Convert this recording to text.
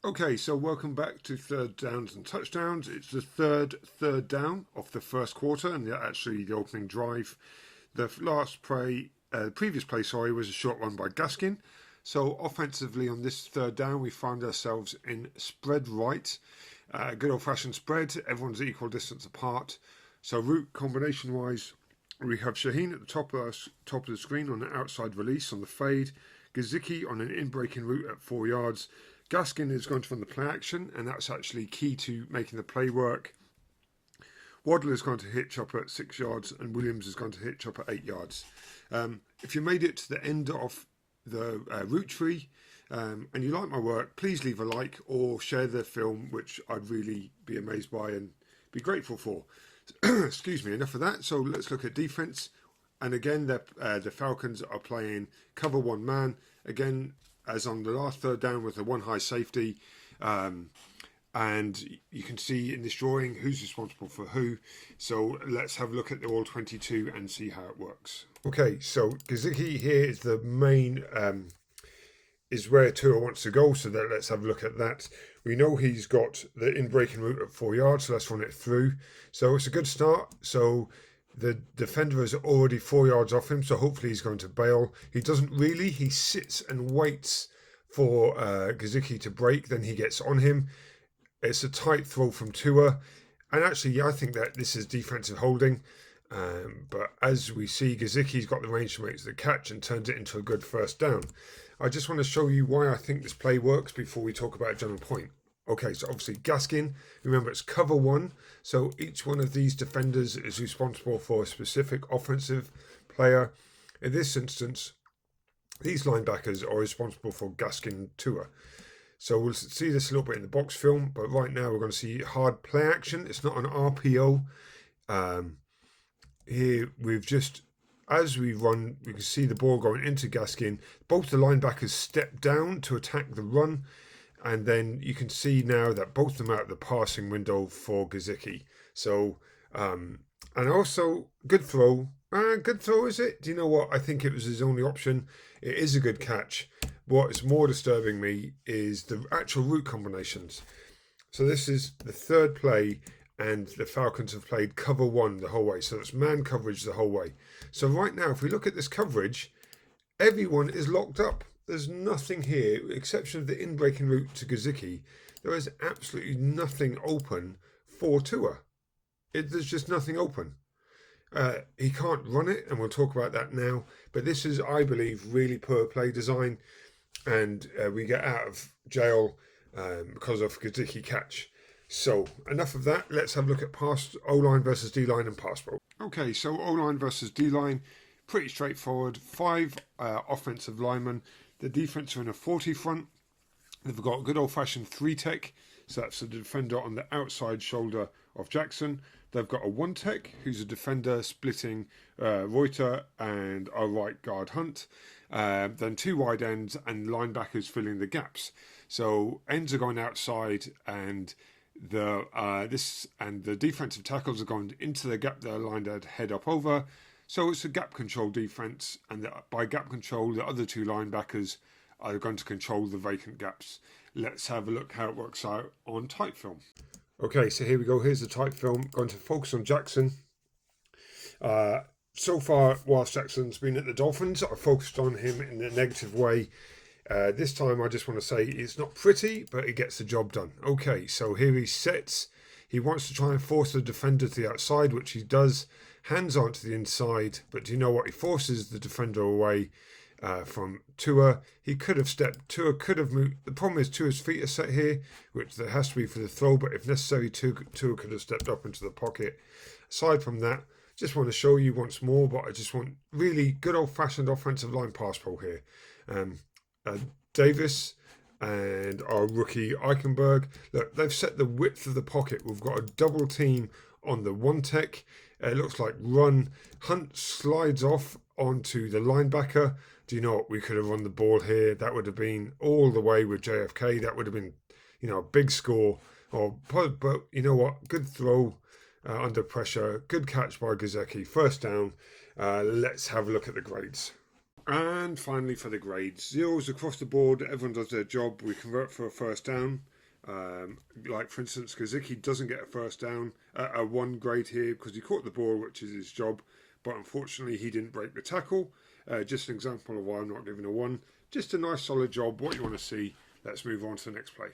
Okay, so welcome back to third downs and touchdowns. It's the third down of the first quarter, and actually the opening drive. The previous play, was a short run by Gaskin. So offensively on this third down, we find ourselves in spread right, good old-fashioned spread. Everyone's equal distance apart. So route combination-wise, we have Shaheen at the top of the screen on the outside release on the fade. Gesicki on an in-breaking route at 4 yards. Gaskin is going to run the play action, and that's actually key to making the play work. Waddle is going to hitch up at 6 yards, and Williams is going to hitch up at 8 yards. If you made it to the end of the route tree and you like my work, please leave a like or share the film, which I'd really be amazed by and be grateful for. Excuse me, enough of that. So let's look at defense. And again, the Falcons are playing cover one man. Again, as on the last third down with the one high safety. And you can see in this drawing who's responsible for who. So let's have a look at the all 22 and see how it works. Okay, so Gesicki here is the main, is where Tua wants to go. So let's have a look at that. We know he's got the in-breaking route at 4 yards, so let's run it through. So it's a good start. So the defender is already 4 yards off him, so hopefully he's going to bail. He doesn't really. He sits and waits for Gesicki to break, then he gets on him. It's a tight throw from Tua. And actually, I think that this is defensive holding. But as we see, Gesicki's got the range to make the catch and turns it into a good first down. I just want to show you why I think this play works before we talk about a general point. Okay, so obviously Gaskin, remember it's cover one, so each one of these defenders is responsible for a specific offensive player. In this instance, these linebackers are responsible for Gaskin Tua. So we'll see this a little bit in the box film, but right now we're going to see hard play action. It's not an RPO. Here we've just, as we run, we can see the ball going into Gaskin. Both the linebackers step down to attack the run. And then you can see now that both of them are out of the passing window for Gesicki. So, and also, good throw. Good throw, is it? Do you know what? I think it was his only option. It is a good catch. What is more disturbing me is the actual route combinations. So this is the third play, and the Falcons have played cover one the whole way. So it's man coverage the whole way. So right now, if we look at this coverage, everyone is locked up. There's nothing here, with the exception of the in-breaking route to Gesicki. There is absolutely nothing open for Tua. There's just nothing open. He can't run it, and we'll talk about that now. But this is, I believe, really poor play design, and we get out of jail because of Gesicki catch. So, enough of that. Let's have a look at O-line versus D-line and pass pro. Okay, so O-line versus D-line, pretty straightforward. 5 offensive linemen. The defense are in a 40 front. They've got a good old-fashioned 3-tech. So that's the defender on the outside shoulder of Jackson. They've got a 1-tech, who's a defender splitting Reuter and our right guard Hunt. Then 2 wide ends and linebackers filling the gaps. So ends are going outside, and the defensive tackles are going into the gap they're lined head up over. So it's a gap control defense, and by gap control, the other 2 linebackers are going to control the vacant gaps. Let's have a look how it works out on tight film. Okay, so here we go. Here's the tight film. Going to focus on Jackson. So far, whilst Jackson's been at the Dolphins, I've focused on him in a negative way. This time, I just want to say it's not pretty, but it gets the job done. Okay, so here he sets. He wants to try and force the defender to the outside, which he does. Hands on to the inside, but do you know what? He forces the defender away from Tua. He could have stepped. Tua could have moved. The problem is Tua's feet are set here, which there has to be for the throw, but if necessary, Tua could have stepped up into the pocket. Aside from that, just want to show you once more, but I just want really good old-fashioned offensive line pass pro here. Davis and our rookie Eichenberg. Look, they've set the width of the pocket. We've got a double team on the 1-tech. It looks like run. Hunt slides off onto the linebacker. Do you know what? We could have run the ball here. That would have been all the way with JFK. That would have been, a big score. But you know what? Good throw under pressure. Good catch by Gesicki. First down. Let's have a look at the grades. And finally for the grades. 0s across the board. Everyone does their job. We convert for a first down. Like, for instance, Gesicki doesn't get a first down, a 1 grade here because he caught the ball, which is his job, but unfortunately he didn't break the tackle. Just an example of why I'm not giving a 1. Just a nice solid job, what you want to see. Let's move on to the next play.